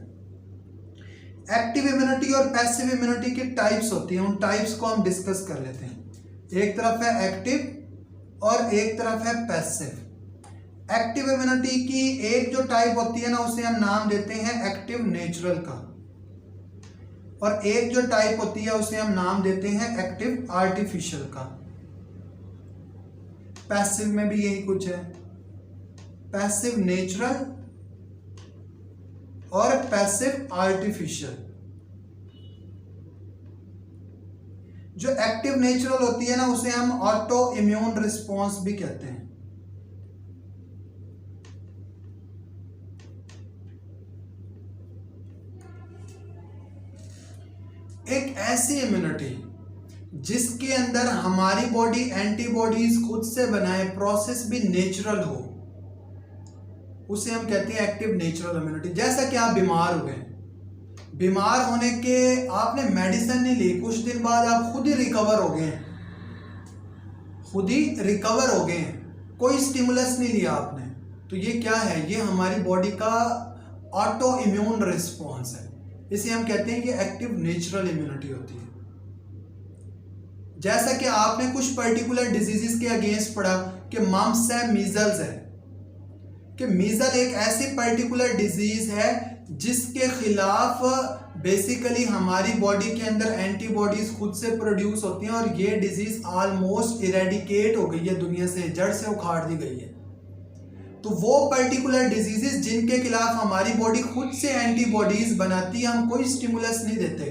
एक्टिव इम्यूनिटी और पैसिव इम्यूनिटी की टाइप्स होती हैं, उन टाइप्स को हम डिस्कस कर लेते हैं। एक तरफ है एक्टिव और एक तरफ है पैसिव। एक्टिव इम्यूनिटी की एक जो टाइप होती है ना उसे हम नाम देते हैं एक्टिव नेचुरल का, और एक जो टाइप होती है उसे हम नाम देते हैं एक्टिव आर्टिफिशियल का। पैसिव में भी यही कुछ है, पैसिव नेचुरल और पैसिव आर्टिफिशियल। जो एक्टिव नेचुरल होती है ना उसे हम ऑटो इम्यून रिस्पॉन्स भी कहते हैं। एक ऐसी इम्यूनिटी जिसके अंदर हमारी बॉडी एंटीबॉडीज खुद से बनाए, प्रोसेस भी नेचुरल हो, उसे हम कहते हैं एक्टिव नेचुरल इम्यूनिटी। जैसा कि आप बीमार हो गए, बीमार होने के आपने मेडिसिन नहीं ली, कुछ दिन बाद आप खुद ही रिकवर हो गए, खुद ही रिकवर हो गए, कोई स्टिमुलस नहीं लिया आपने, तो ये क्या है, ये हमारी बॉडी का ऑटो इम्यून रिस्पॉन्स है। इसे हम कहते हैं कि एक्टिव नेचुरल इम्यूनिटी होती है। जैसा कि आपने कुछ पर्टिकुलर डिजीजेस के अगेंस्ट पढ़ा कि मम्स है, मीजल्स है, कि मीजल एक ऐसी पर्टिकुलर डिजीज है जिसके खिलाफ बेसिकली हमारी बॉडी के अंदर एंटीबॉडीज खुद से प्रोड्यूस होती हैं, और ये डिजीज ऑलमोस्ट इरेडिकेट हो गई है दुनिया से, जड़ से उखाड़ दी गई है। तो वो पर्टिकुलर डिजीजेस जिनके खिलाफ हमारी बॉडी खुद से एंटीबॉडीज बनाती है, हम कोई स्टिमुलस नहीं देते,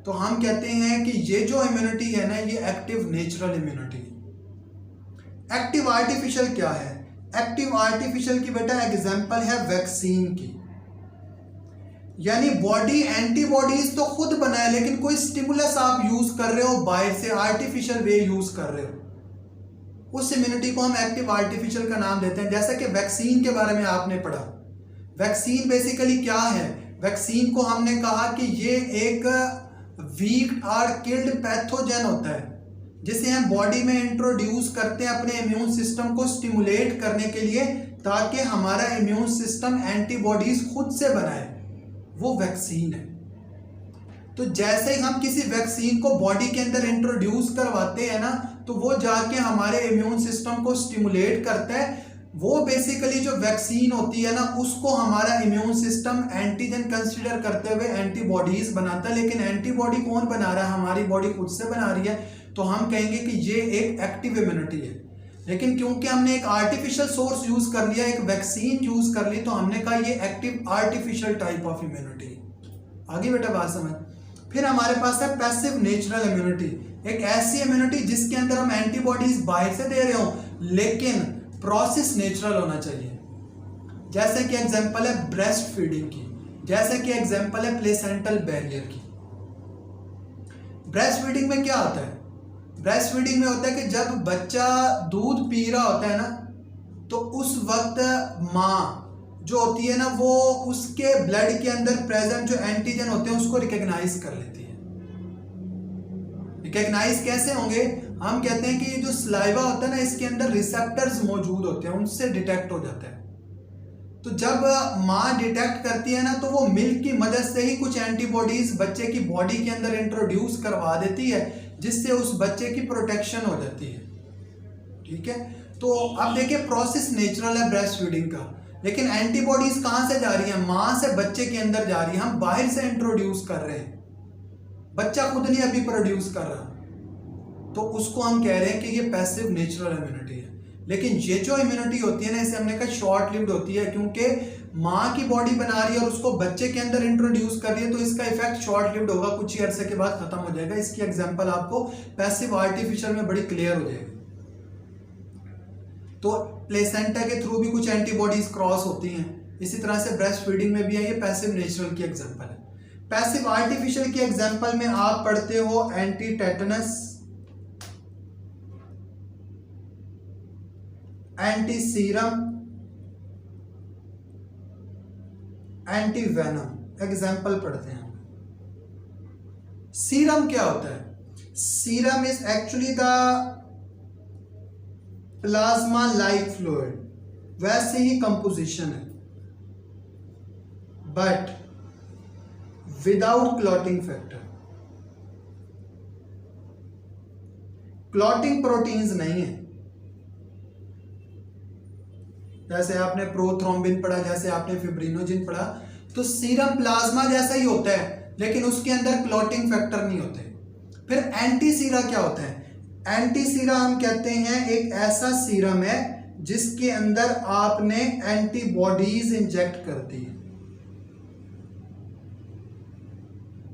तो हम कहते हैं कि ये जो इम्यूनिटी है ना ये active natural immunity. Active artificial क्या है? एक्टिव आर्टिफिशियल की बेटा एग्जांपल है वैक्सीन की, यानी बॉडी एंटीबॉडीज तो खुद बनाए लेकिन कोई स्टिमुलस आप यूज कर रहे हो बाहर से, आर्टिफिशियल वे यूज कर रहे हो, उस इम्यूनिटी को हम एक्टिव आर्टिफिशियल का नाम देते हैं। जैसा कि वैक्सीन के बारे में आपने पढ़ा, वैक्सीन बेसिकली क्या है? वैक्सीन को हमने कहा कि ये एक वीक और किल्ड पैथोजन होता है जिसे हम बॉडी में इंट्रोड्यूस करते हैं अपने इम्यून सिस्टम को स्टिमुलेट करने के लिए, ताकि हमारा इम्यून सिस्टम एंटीबॉडीज खुद से बनाए, वो वैक्सीन है। तो जैसे ही हम किसी वैक्सीन को बॉडी के अंदर इंट्रोड्यूस करवाते हैं ना, तो वो जाके हमारे इम्यून सिस्टम को स्टिमुलेट करता है। वो बेसिकली जो वैक्सीन होती है ना, उसको हमारा इम्यून सिस्टम एंटीजन कंसीडर करते हुए एंटीबॉडीज बनाता है। लेकिन एंटीबॉडी कौन बना रहा है? हमारी बॉडी खुद से बना रही है। तो हम कहेंगे कि ये एक एक्टिव इम्यूनिटी है। लेकिन क्योंकि हमने एक आर्टिफिशियल सोर्स यूज कर लिया, एक वैक्सीन यूज कर ली, तो हमने कहा ये active artificial type of immunity. आगे बेटा बात समझ। फिर हमारे पास है पैसिव नेचुरल इम्यूनिटी, एक ऐसी इम्यूनिटी जिसके अंदर हम एंटीबॉडीज बाहर से दे रहे हो, लेकिन प्रोसेस नेचुरल होना चाहिए। जैसे कि एग्जांपल है ब्रेस्ट फीडिंग की, जैसे कि एग्जांपल है प्लेसेंटल बैरियर की। ब्रेस्ट फीडिंग में क्या होता है? ब्रेस्ट फीडिंग में होता है कि जब बच्चा दूध पी रहा होता है ना, तो उस वक्त माँ जो होती है ना, वो उसके ब्लड के अंदर प्रेजेंट जो एंटीजन होते हैं उसको रिकॉग्नाइज कर लेती है। रिकॉग्नाइज कैसे होंगे? हम कहते हैं कि जो सलाइवा होता है ना, इसके अंदर रिसेप्टर्स मौजूद होते हैं, उनसे डिटेक्ट हो जाता है। तो जब माँ डिटेक्ट करती है ना, तो वो मिल्क की मदद से ही कुछ एंटीबॉडीज बच्चे की बॉडी के अंदर इंट्रोड्यूस करवा देती है, जिससे उस बच्चे की प्रोटेक्शन हो जाती है। ठीक है, तो अब देखिए प्रोसेस नेचुरल है ब्रेस्ट फीडिंग का, लेकिन एंटीबॉडीज कहाँ से जा रही है? माँ से बच्चे के अंदर जा रही है। हम बाहर से इंट्रोड्यूस कर रहे हैं, बच्चा खुद नहीं अभी प्रोड्यूस कर रहा, तो उसको हम कह रहे हैं कि ये पैसिव नेचुरल इम्यूनिटी है। लेकिन ये जो इम्यूनिटी होती है ना, इसे हमने कहा शॉर्ट लिव्ड होती है, क्योंकि माँ की बॉडी बना रही है और उसको बच्चे के अंदर इंट्रोड्यूस कर रही है, तो इसका इफेक्ट शॉर्ट लिव्ड होगा, कुछ ही अरसे के बाद खत्म हो जाएगा। इसकी एग्जांपल आपको पैसिव आर्टिफिशियल में बड़ी क्लियर हो जाएगी। तो प्लेसेंटा के थ्रू भी कुछ एंटीबॉडीज क्रॉस होती हैं, इसी तरह से ब्रेस्ट फीडिंग में भी है। ये पैसिव नेचुरल की एग्जांपल है। पैसिव आर्टिफिशियल की एग्जांपल में आप पढ़ते हो anti tetanus, anti serum, anti venom, example पढ़ते हैं। सीरम क्या होता है? Serum is actually the plasma like fluid, वैसे ही कंपोजिशन है, but without clotting factor. Clotting proteins नहीं है। जैसे आपने प्रोथ्रोम्बिन पढ़ा, जैसे आपने फिब्रिनोजिन पढ़ा, तो सीरम प्लाज्मा जैसा ही होता है, लेकिन उसके अंदर क्लॉटिंग फैक्टर नहीं होते। फिर एंटी सीरा क्या होता है? एंटी सीरा हम कहते हैं एक ऐसा सीरम है जिसके अंदर आपने एंटीबॉडीज इंजेक्ट कर दी।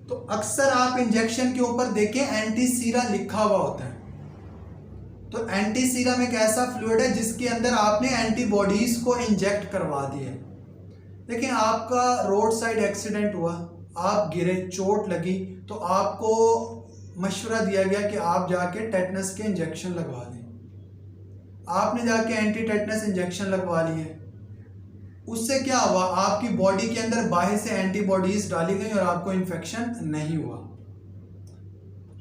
तो अक्सर आप इंजेक्शन के ऊपर देखें एंटी सीरा लिखा हुआ होता है। तो एंटी सीरम एक ऐसा फ्लूइड है जिसके अंदर आपने एंटीबॉडीज को इंजेक्ट करवा दिए। देखिए आपका रोड साइड एक्सीडेंट हुआ, आप गिरे, चोट लगी, तो आपको मशवरा दिया गया कि आप जाके टेटनस के इंजेक्शन लगवा लें। आपने जाके एंटी टेटनस इंजेक्शन लगवा लिए। उससे क्या हुआ? आपकी बॉडी के अंदर बाहर से एंटीबॉडीज डाली गई और आपको इन्फेक्शन नहीं हुआ।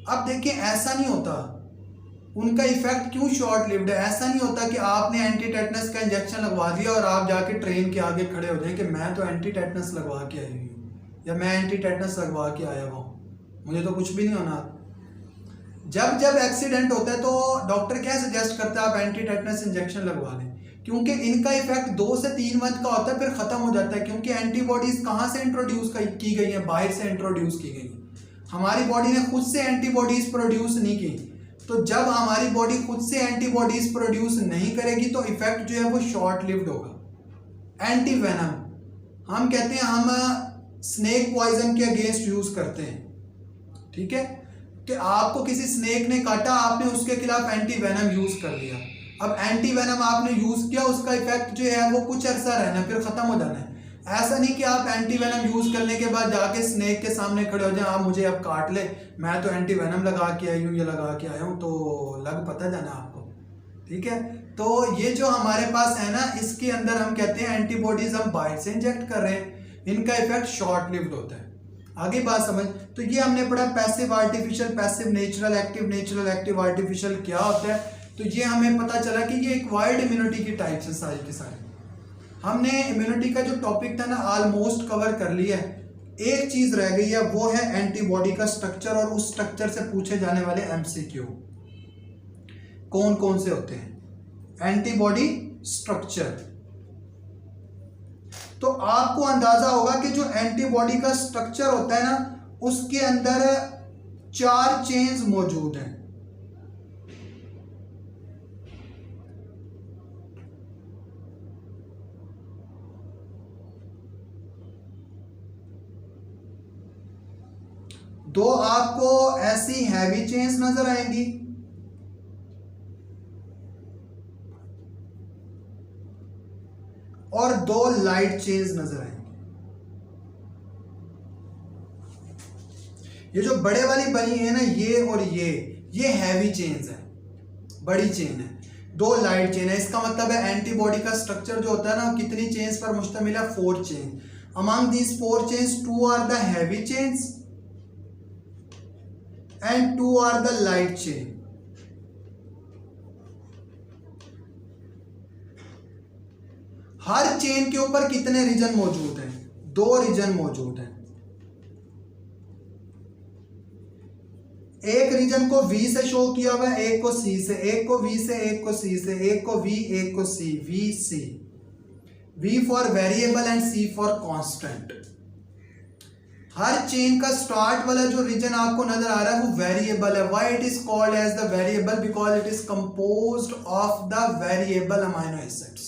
अब देखिए ऐसा नहीं होता, उनका इफेक्ट क्यों शॉर्ट लिव्ड है? ऐसा नहीं होता कि आपने एंटी टेटनस का इंजेक्शन लगवा दिया और आप जाके ट्रेन के आगे खड़े हो जाएं कि मैं तो एंटी टेटनस लगवा के आई हुई हूँ या मैं एंटी टेटनस लगवा के आया हुआ हूँ, मुझे तो कुछ भी नहीं होना। जब एक्सीडेंट होता है तो डॉक्टर क्या सजेस्ट करता है? आप एंटी टेटनस इंजेक्शन लगवा लें, क्योंकि इनका इफेक्ट 2 से 3 मंथ का होता है, फिर खत्म हो जाता है। क्योंकि एंटीबॉडीज कहाँ से इंट्रोड्यूस की गई हैं? बाहर से इंट्रोड्यूस की गई। हमारी बॉडी ने खुद से एंटीबॉडीज प्रोड्यूस नहीं की। तो जब हमारी बॉडी खुद से एंटीबॉडीज प्रोड्यूस नहीं करेगी तो इफेक्ट जो है वो शॉर्ट लिव्ड होगा। एंटी वेनम हम कहते हैं, हम स्नेक पॉइजन के अगेंस्ट यूज करते हैं। ठीक है, कि आपको किसी स्नेक ने काटा, आपने उसके खिलाफ एंटी वेनम यूज कर लिया। अब एंटी वेनम आपने यूज किया, उसका इफेक्ट जो है वो कुछ अरसा रहना, फिर खत्म हो जाना है। ऐसा नहीं कि आप एंटी वेनम यूज करने के बाद जाके स्नेक के सामने खड़े हो जाए, आप मुझे अब काट ले, मैं तो एंटी वेनम लगा के आई हूँ, ये लगा के आया हूँ, तो लग पता जाना आपको। ठीक है, तो ये जो हमारे पास है ना, इसके अंदर हम कहते हैं एंटीबॉडीज हम बाहर से इंजेक्ट कर रहे हैं, इनका इफेक्ट शॉर्ट लिव्ड होता है। आगे बात समझ। तो ये हमने पढ़ा passive artificial, passive natural, active artificial क्या होता है। तो ये हमें पता चला कि ये एक्वायर्ड इम्यूनिटी की टाइप्स है सारी के सारे। हमने इम्यूनिटी का जो टॉपिक था ना ऑलमोस्ट कवर कर लिया है। एक चीज रह गई है, वो है एंटीबॉडी का स्ट्रक्चर, और उस स्ट्रक्चर से पूछे जाने वाले एमसीक्यू कौन कौन से होते हैं। एंटीबॉडी स्ट्रक्चर, तो आपको अंदाजा होगा कि जो एंटीबॉडी का स्ट्रक्चर होता है ना, उसके अंदर 4 चेन्स मौजूद हैं। दो आपको ऐसी हैवी चेन्स नजर आएंगी, और 2 लाइट चेन्स नजर आएंगी। ये जो बड़े वाली बनी है ना, ये और ये हैवी चेन्स है, बड़ी चेन है। 2 लाइट चेन है, इसका मतलब है एंटीबॉडी का स्ट्रक्चर जो होता है ना, कितनी चेन्स पर मुश्तमिल है? 4 chain. Among these 4 chains 2 are the heavy chains and 2 are the light chain। हर चेन के ऊपर कितने रीजन मौजूद हैं? 2 रीजन मौजूद हैं। एक रीजन को V से शो किया हुआ है, एक को C से, एक को V से, एक को C से, एक को V, एक को C, VC। V for variable and C for constant. Her chain का स्टार्ट वाला जो रीजन आपको नजर आ रहा है वो वेरिएबल है। Why it is called as the variable? Because it is composed of the variable amino acids.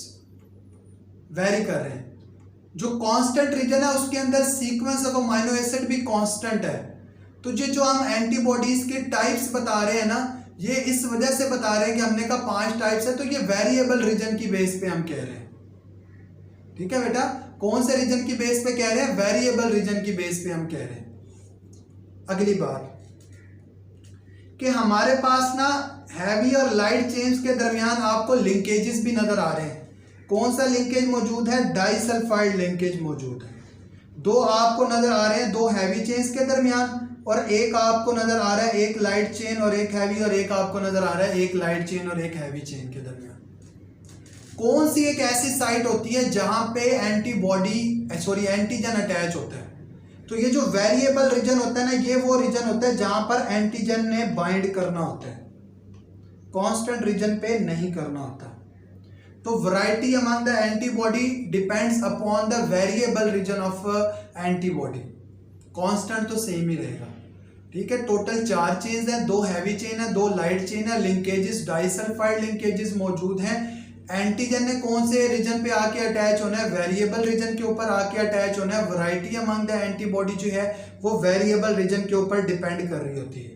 Vary कर रहे हैं। जो कांस्टेंट रीजन है उसके अंदर सीक्वेंस ऑफ अमाइनो एसिड भी कांस्टेंट है। तो ये जो हम एंटीबॉडीज के टाइप्स बता रहे हैं ना, ये इस वजह से बता रहे हैं कि हमने कहा 5 टाइप्स है, तो ये वेरिएबल रीजन की बेस पे हम कह रहे हैं। ठीक है बेटा, कौन से रीजन की बेस पे कह रहे हैं? वेरिएबल रीजन की बेस पे हम कह रहे हैं। अगली बात कि हमारे पास ना हैवी और लाइट चेन्स के दरमियान आपको लिंकेजेस भी नजर आ रहे हैं। कौन सा लिंकेज मौजूद है? डाइसल्फाइड लिंकेज मौजूद है। 2 आपको नजर आ रहे हैं 2 हैवी चेन्स के दरमियान, और एक आपको नजर आ रहा है एक लाइट चेन और एक हैवी, और एक आपको नजर आ रहा है एक लाइट चेन और एक हैवी चेन के दरमियान। कौन सी एक ऐसी साइट होती है जहां पे एंटीजन अटैच होता है? तो ये जो वेरिएबल रीजन होता है ना, ये वो रीजन होता है जहां पर एंटीजन ने बाइंड करना होता है, कांस्टेंट रीजन पे नहीं करना होता। तो variety among the antibody depends upon the variable region of antibody. Constant तो सेम ही रहेगा। ठीक है, टोटल 4 चेन्स है, 2 हैवी चेन है, 2 लाइट चेन है, लिंकेजेस डाइसल्फाइड लिंकेजेस मौजूद हैं। एंटीजन ने कौन से रीजन पे आके अटैच होना है? वेरिएबल रीजन के ऊपर आके अटैच होना है। वैरायटी अमंग द एंटीबॉडी जो है वो वेरिएबल रीजन के ऊपर डिपेंड कर रही होती है।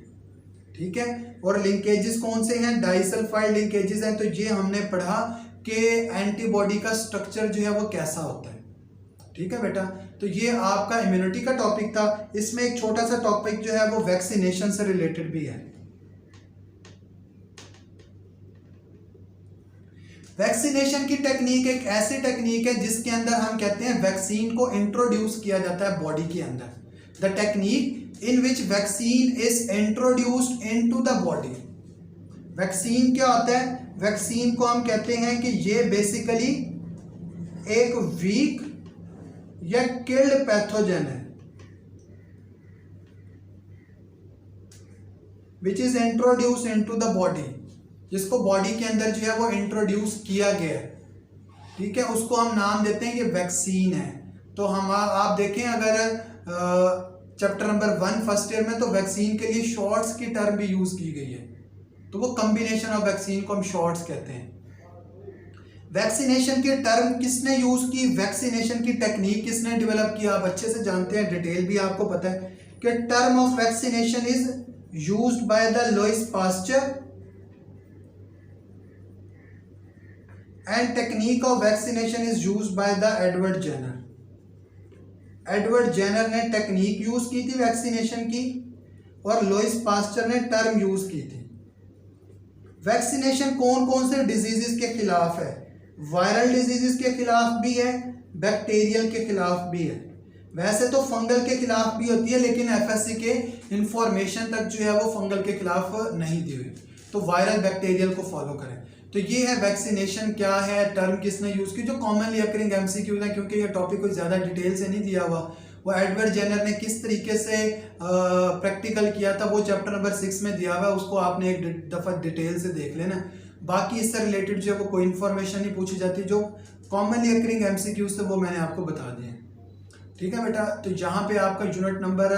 ठीक है, और लिंकेजेस कौन से हैं? डाइसल्फाइड लिंकेजेस हैं। तो ये हमने पढ़ा कि एंटीबॉडी का स्ट्रक्चर जो है वो कैसा होता है। ठीक है बेटा, तो ये आपका इम्यूनिटी का टॉपिक था। इसमें एक छोटा सा टॉपिक जो है वो वैक्सीनेशन से रिलेटेड भी है। वैक्सीनेशन की टेक्निक एक ऐसी टेक्निक है जिसके अंदर हम कहते हैं वैक्सीन को इंट्रोड्यूस किया जाता है बॉडी के अंदर। The technique in which vaccine is introduced into the body. Vaccine क्या होता है? वैक्सीन को हम कहते हैं कि ये बेसिकली एक वीक या किल्ड पैथोजन है which is introduce into the body, जिसको बॉडी के अंदर जो है वो इंट्रोड्यूस किया गया है। ठीक है, उसको हम नाम देते हैं ये वैक्सीन है। तो हम आप देखें अगर चैप्टर नंबर 1 फर्स्ट ईयर में, तो वैक्सीन के लिए शॉर्ट्स की टर्म भी यूज की गई है। तो वो कॉम्बिनेशन ऑफ वैक्सीन को हम शॉर्ट्स कहते हैं। वैक्सीनेशन की टर्म किसने यूज की? वैक्सीनेशन की टेक्निक किसने डेवलप किया? आप अच्छे से जानते हैं, डिटेल भी आपको पता है कि term of vaccination is used by the Lewis pasture and technique of vaccination is used by the Edward Jenner। Edward Jenner ने टेक्निक यूज की थी वैक्सीनेशन की, और लुईस पास्चर ने टर्म यूज की थी। वैक्सीनेशन कौन कौन से डिजीजेस के खिलाफ है? वायरल डिजीजेस के खिलाफ भी है, बैक्टीरियल के खिलाफ भी है। वैसे तो फंगल के खिलाफ भी होती है, लेकिन एफएससी के इंफॉर्मेशन तक जो है वो फंगल के खिलाफ नहीं दी हुई। तो वायरल बैक्टीरियल को फॉलो करें। तो ये है वैक्सीनेशन क्या है, टर्म किसने यूज की, जो कॉमनली अकरिंग एमसीक्यूज हैं, क्योंकि ये टॉपिक कोई ज़्यादा डिटेल से नहीं दिया हुआ वो एडवर्ड जेनर ने किस तरीके से प्रैक्टिकल किया था वो चैप्टर नंबर 6 में दिया हुआ है, उसको आपने एक दफ़ा डिटेल से देख लेना। बाकी इससे रिलेटेड जो है वो कोई इन्फॉर्मेशन नहीं पूछी जाती, जो कॉमनली अकरिंग MCQs थे वो मैंने आपको बता दिए। ठीक है बेटा, तो यहाँ पे आपका यूनिट नंबर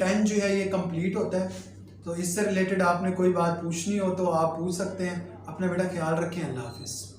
10 जो है ये कंप्लीट होता है। तो इससे रिलेटेड आपने कोई बात पूछनी हो तो आप पूछ सकते हैं। अपना बेटा ख्याल रखें। अल्लाह हाफिज़।